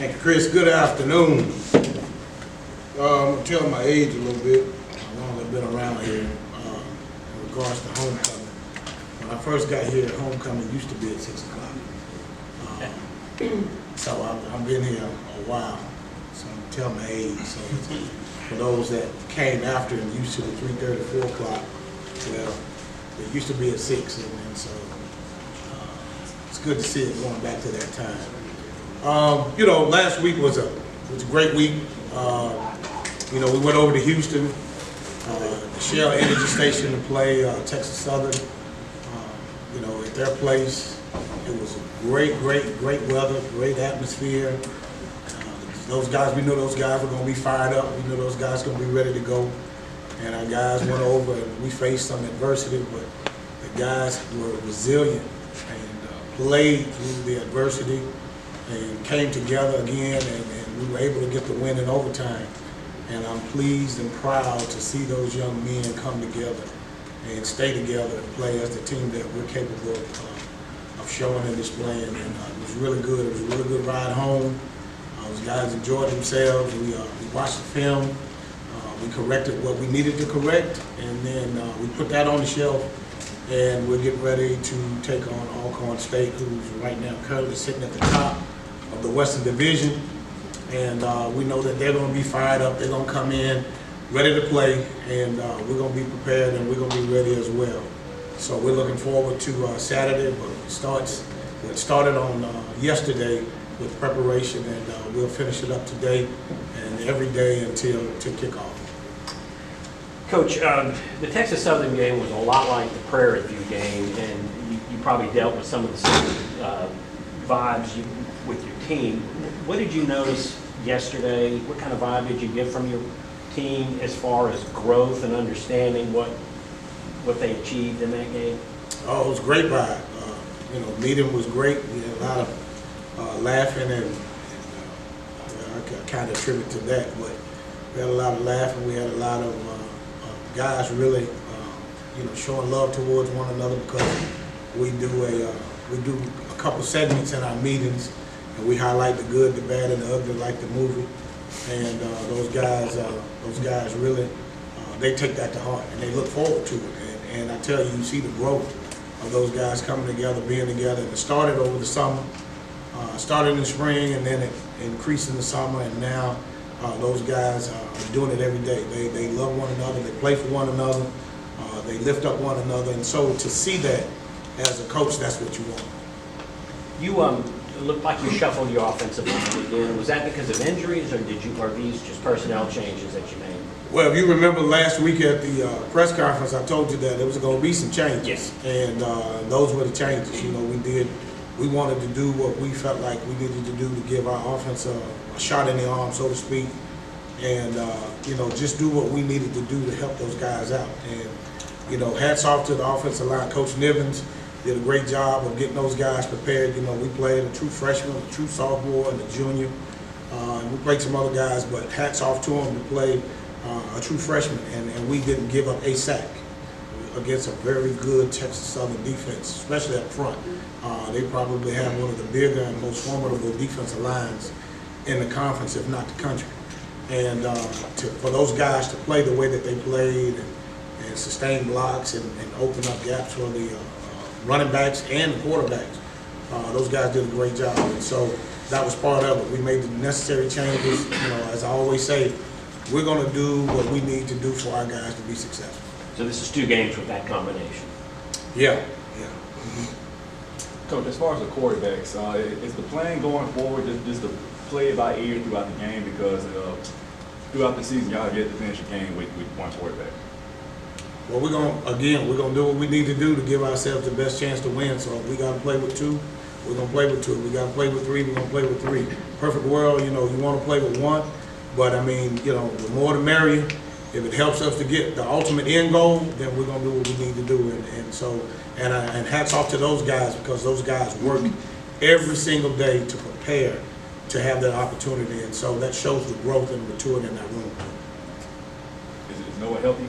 Thank you, Chris. Good afternoon. I'm going to tell my age a little bit, how long I've been around here in regards to homecoming. When I first got here, homecoming used to be at 6 o'clock. So I've been here a while, so I'm going to tell my age. So for those that came after and used to the 3:30, 4 o'clock, well, it used to be at 6, and so it's good to see it going back to that time. You know, last week was a great week. You know, we went over to Houston, the Shell Energy Station to play Texas Southern. You know, at their place, it was great weather, great atmosphere. Those guys, we knew those guys were going to be fired up. We knew those guys were going to be ready to go. And our guys went over and we faced some adversity, but the guys were resilient and played through the adversity and came together again, and we were able to get the win in overtime. And I'm pleased and proud to see those young men come together and stay together and play as the team that we're capable of showing and displaying. And it was really good. It was a really good ride home. Those guys enjoyed themselves. We watched the film. We corrected what we needed to correct, and then we put that on the shelf, and we're getting ready to take on Alcorn State, who's right now currently sitting at the top of the Western Division. And we know that they're going to be fired up. They're going to come in ready to play, and we're going to be prepared, and we're going to be ready as well. So we're looking forward to Saturday, but it started on yesterday with preparation, and we'll finish it up today and every day until kickoff. Coach, the Texas Southern game was a lot like the Prairie View game, and you probably dealt with some of the same vibes with your team. What did you notice yesterday? What kind of vibe did you get from your team as far as growth and understanding what they achieved in that game? Oh, it was a great vibe. You know, meeting was great. We had a lot of laughing, and I kind of attribute to that, but we had a lot of laughing. We had a lot of guys really, you know, showing love towards one another, because we do a couple segments in our meetings, and we highlight the good, the bad, and the ugly, like the movie. And those guys really, they take that to heart, and they look forward to it. And I tell you, you see the growth of those guys coming together, being together. And it started over the summer, started in the spring, and then it increased in the summer, and now those guys are doing it every day. They love one another, they play for one another, they lift up one another, and so to see that as a coach, that's what you want. You it looked like you shuffled your offensive line again. Was that because of injuries, or are these just personnel changes that you made? Well, if you remember last week at the press conference, I told you that there was going to be some changes. Yes. And those were the changes. You know, we wanted to do what we felt like we needed to do to give our offense a shot in the arm, so to speak, and you know, just do what we needed to do to help those guys out. And you know, hats off to the offensive line. Coach Nivens did a great job of getting those guys prepared. You know, we played a true freshman, a true sophomore, and a junior. And we played some other guys, but hats off to them to play a true freshman, and we didn't give up a sack against a very good Texas Southern defense, especially up front. They probably have one of the bigger and most formidable defensive lines in the conference, if not the country. And for those guys to play the way that they played and sustain blocks and open up gaps for the running backs and the quarterbacks, those guys did a great job. And so that was part of it. We made the necessary changes. You know, as I always say, we're going to do what we need to do for our guys to be successful. So this is 2 games with that combination. Yeah. Coach, as far as the quarterbacks, is the plan going forward just to play it by ear throughout the game, because throughout the season y'all have yet to finish a game with one quarterback? Well, we're gonna do what we need to do to give ourselves the best chance to win. So if we gotta play with 2, we're gonna play with 2. We gotta play with 3, we're gonna play with 3. Perfect world, you know, you want to play with 1, but I mean, you know, the more the merrier. If it helps us to get the ultimate end goal, then we're gonna do what we need to do. And hats off to those guys, because those guys work every single day to prepare to have that opportunity, and so that shows the growth and maturity in that room. Is Noah healthy?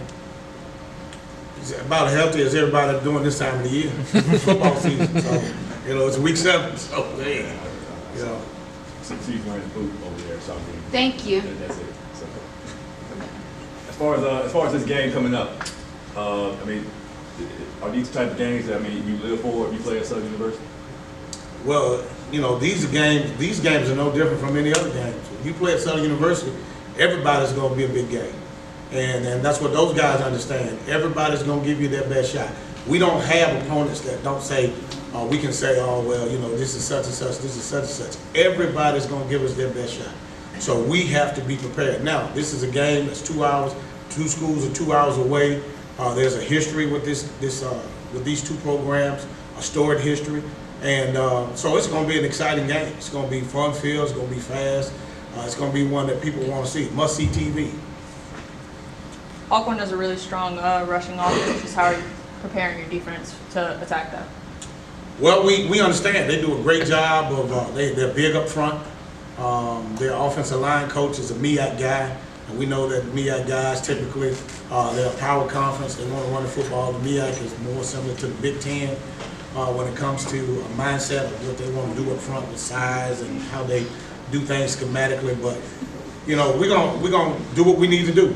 He's about as healthy as everybody doing this time of the year, football season. So, you know, it's week 7, so hey, you know. season-running food over there. So I mean, Thank you. that's it. So, as far as this game coming up, I mean, are these type of games that you live for if you play at Southern University? Well, you know, these games are no different from any other games. If you play at Southern University, everybody's going to be a big game. And that's what those guys understand. Everybody's going to give you their best shot. We don't have opponents that don't say, we can say, oh, well, you know, this is such and such, this is such and such. Everybody's going to give us their best shot. So we have to be prepared. Now, this is a game that's 2 hours. Two schools are 2 hours away. There's a history with with these two programs, a storied history. And so it's going to be an exciting game. It's going to be fun-filled. It's going to be fast. It's going to be one that people want to see. Must-see TV. Alcorn has a really strong rushing offense. Just how are you preparing your defense to attack that? Well, we understand. They do a great job of, they're big up front. Their offensive line coach is a MEAC guy. And we know that MEAC guys typically, they're a power conference. They want to run the football. The MEAC is more similar to the Big Ten when it comes to a mindset of what they want to do up front with size and how they do things schematically. But, you know, we're gonna do what we need to do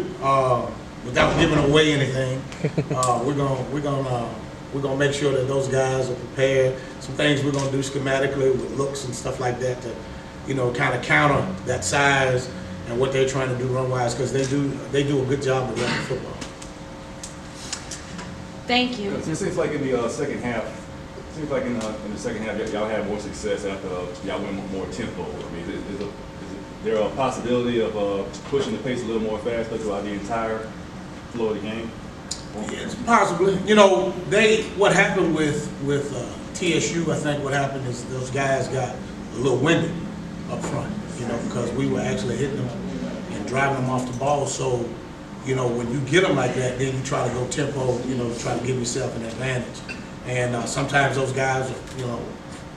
without giving away anything. We're gonna make sure that those guys are prepared. Some things we're gonna do schematically with looks and stuff like that to, you know, kind of counter that size and what they're trying to do run-wise, because they do a good job of running football. Thank you. It seems like in the second half, y'all had more success after y'all went more tempo. I mean, is there a possibility of pushing the pace a little more faster throughout the entire flow of the game? Yes, possibly. You know, what happened with TSU, I think what happened is those guys got a little winded up front, you know, because we were actually hitting them and driving them off the ball. So, you know, when you get them like that, then you try to go tempo, you know, try to give yourself an advantage. And sometimes those guys are, you know,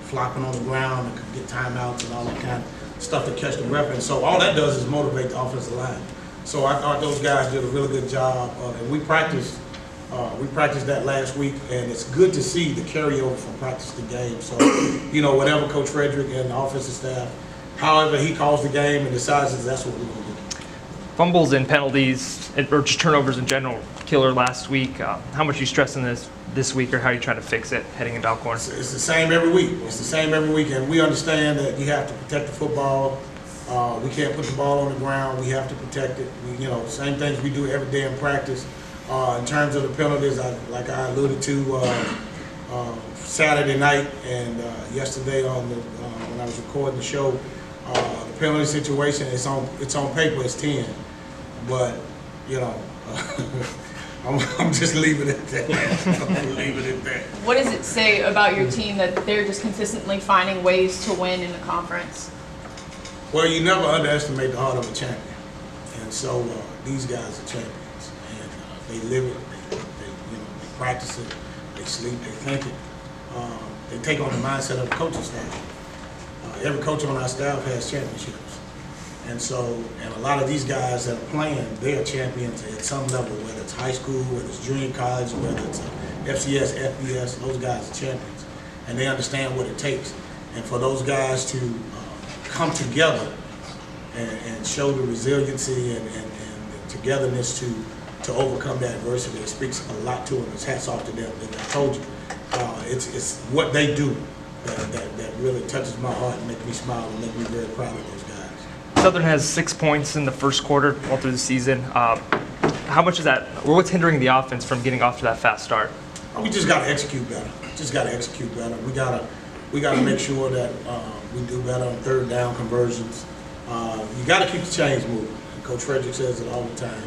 flopping on the ground and could get timeouts and all that kind of stuff to catch the reference. So all that does is motivate the offensive line. So I thought those guys did a really good job, and we practiced that last week, and it's good to see the carryover from practice to game. So, you know, whatever Coach Frederick and the offensive staff, however he calls the game and decides that's what we're going to do. Fumbles and penalties, or just turnovers in general, killer last week. How much are you stressing this week, or how are you trying to fix it heading into Alcorn? It's the same every week. It's the same every week, and we understand that you have to protect the football. We can't put the ball on the ground. We have to protect it. You know, same things we do every day in practice. In terms of the penalties, like I alluded to Saturday night and yesterday when I was recording the show, the penalty situation, it's on paper, it's 10, but you know, I'm just leaving it at that. I'm leaving it at that. What does it say about your team that they're just consistently finding ways to win in the conference? Well, you never underestimate the heart of a champion, and so these guys are champions, and they live it, they practice it, they sleep, they think it, they take on the mindset of the coaching staff. Every coach on our staff has championships, and a lot of these guys that are playing, they are champions at some level, whether it's high school, whether it's junior college, whether it's FCS, FBS. Those guys are champions, and they understand what it takes, and for those guys to come together and show the resiliency and togetherness to overcome that adversity. It speaks a lot to them. It's hats off to them. And I told you, it's what they do that really touches my heart and makes me smile and make me very proud of those guys. Southern has 6 points in the first quarter all through the season. How much is that, or what's hindering the offense from getting off to that fast start? We just got to execute better. We got to make sure that we do better on third down conversions. You got to keep the chains moving. And Coach Frederick says it all the time.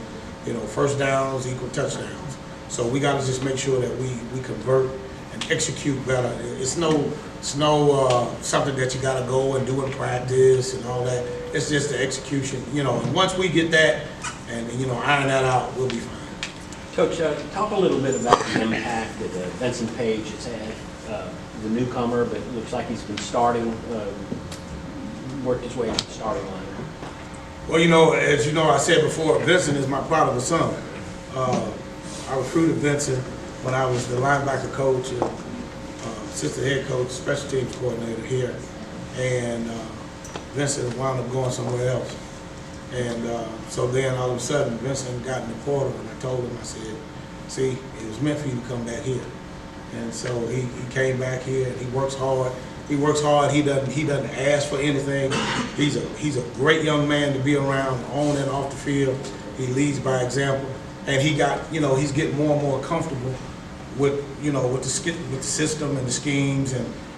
You know, first downs equal touchdowns. So we got to just make sure that we convert and execute better. It's no something that you got to go and do in practice and all that. It's just the execution. You know, and once we get that and iron that out, we'll be fine. Coach, talk a little bit about the impact that Vincent Page has had. The newcomer, but it looks like he's been worked his way to the starting line. Well, as you know, I said before, Vincent is my prodigal son. I recruited Vincent when I was the linebacker coach, assistant head coach, special teams coordinator here. And Vincent wound up going somewhere else. And so then all of a sudden, Vincent got in the portal, and I told him, I said, see, it was meant for you to come back here. And so he came back here, and he works hard. He works hard. He doesn't ask for anything. He's a great young man to be around, on and off the field. He leads by example, and he's getting more and more comfortable with with the system and the schemes,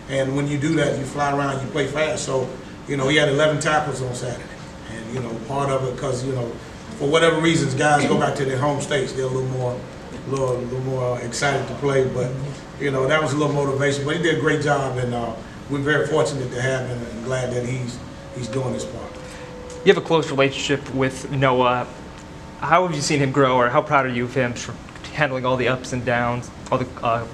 and when you do that, you fly around, you play fast. So he had 11 tackles on Saturday, and part of it because for whatever reasons, guys go back to their home states, they're a little more excited to play, but that was a little motivation. But he did a great job, and we're very fortunate to have him, and glad that he's doing his part. You have a close relationship with Noah. How have you seen him grow, or how proud are you of him for handling all the ups and downs, all the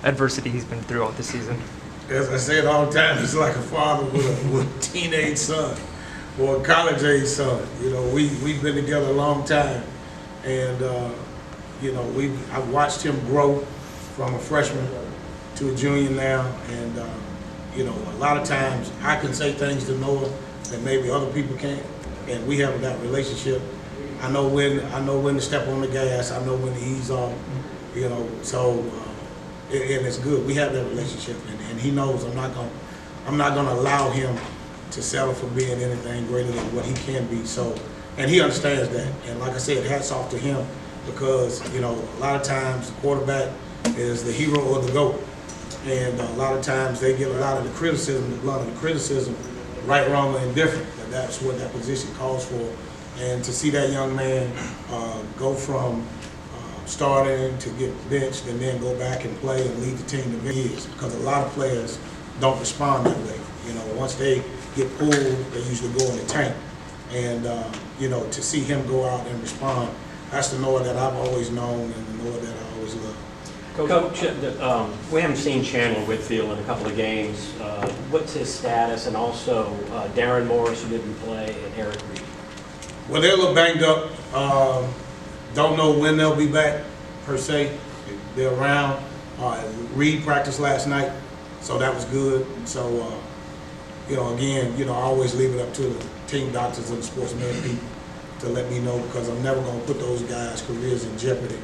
adversity he's been through all this season? As I say it all the time, it's like a father with a teenage son or a college-age son. We've been together a long time, and I've watched him grow from a freshman to a junior now, and a lot of times I can say things to Noah that maybe other people can't, and we have that relationship. I know when to step on the gas. I know when to ease off. And it's good. We have that relationship, and he knows I'm not gonna allow him to settle for being anything greater than what he can be. So, and he understands that. And like I said, hats off to him, because a lot of times the quarterback is the hero or the GOAT, and a lot of times they get a lot of the criticism, the blunt of the criticism, right, wrong, or indifferent. And that's what that position calls for. And to see that young man go from starting to get benched and then go back and play and lead the team to win years, because a lot of players don't respond that way. Once they get pulled, they usually go in the tank. And to see him go out and respond, that's the Noah that I've always known and the Noah that I always loved. Coach, we haven't seen Chandler Whitfield in a couple of games. What's his status? And also Darren Morris, who didn't play, and Eric Reed. Well, they're a little banged up. Don't know when they'll be back, per se. They're around. Reed practiced last night, so that was good. So, again, I always leave it up to the team doctors and the sports med people to let me know, because I'm never going to put those guys' careers in jeopardy.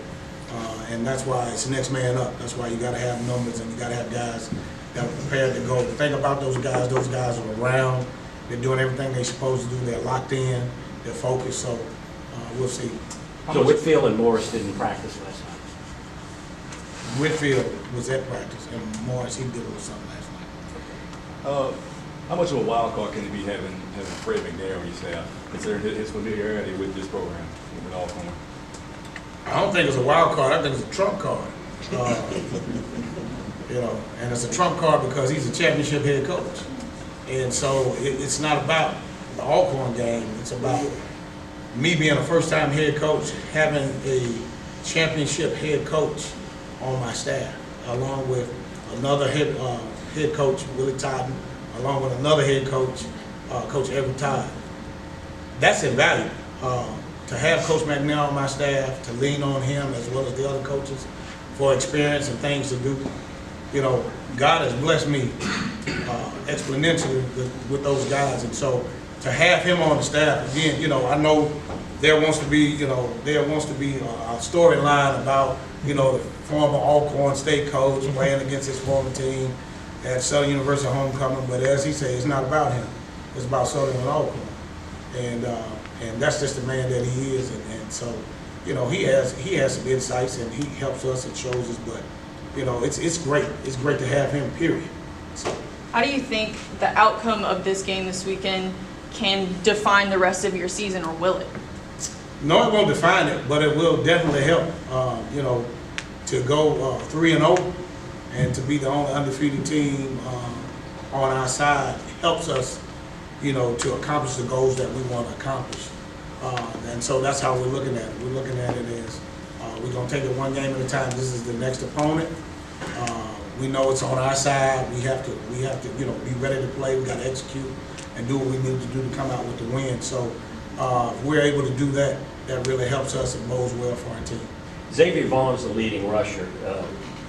And that's why it's next man up. That's why you got to have numbers, and you got to have guys that are prepared to go. The thing about those guys are around. They're doing everything they're supposed to do. They're locked in. They're focused. So we'll see. So Whitfield and Morris didn't practice last night? Whitfield was at practice, and Morris, he did a little something last night. How much of a wild card can he be having Fred McNair on your staff, considering his familiarity with this program, with Alcorn? I don't think it's a wild card. I think it's a trump card. And it's a trump card because he's a championship head coach. And so it's not about the Alcorn game. It's about me being a first-time head coach, having a championship head coach on my staff, along with another head coach, Willie Totten, along with another head coach, Coach Everett Todd. That's invaluable. To have Coach McNair on my staff, to lean on him as well as the other coaches for experience and things to do. God has blessed me exponentially with those guys, and so to have him on the staff again, I know there wants to be a storyline about the former Alcorn State coach playing against his former team at Southern University homecoming, but as he said, it's not about him. It's about Southern and Alcorn, and that's just the man that he is, and so he has some insights, and he helps us and shows us, but it's great. It's great to have him, period. So. How do you think the outcome of this game this weekend can define the rest of your season, or will it? No, it won't define it, but it will definitely help. To go 3-0 and to be the only undefeated team on our side helps us, to accomplish the goals that we want to accomplish. And so that's how we're looking at it. We're looking at it as we're going to take it one game at a time. This is the next opponent. We know it's on our side. We have to, be ready to play. We got to execute and do what we need to do to come out with the win. So if we're able to do that, that really helps us and bodes well for our team. Xavier Vaughn's the leading rusher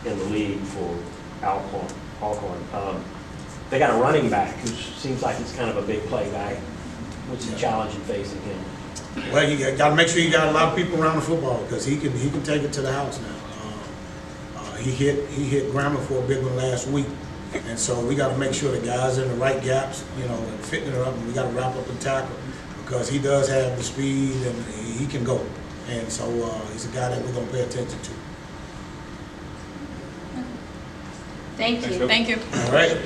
in the league for Alcorn. They got a running back who seems like he's kind of a big play guy. What's the challenge in facing him? Well, you got to make sure you got a lot of people around the football because he can take it to the house now. He hit Grambling for a big one last week, and so we got to make sure the guys are in the right gaps, and fitting it up, and we got to wrap up and tackle because he does have the speed and he can go, and so he's a guy that we're gonna pay attention to. Thank Thanks, you. Coach. Thank you. All right.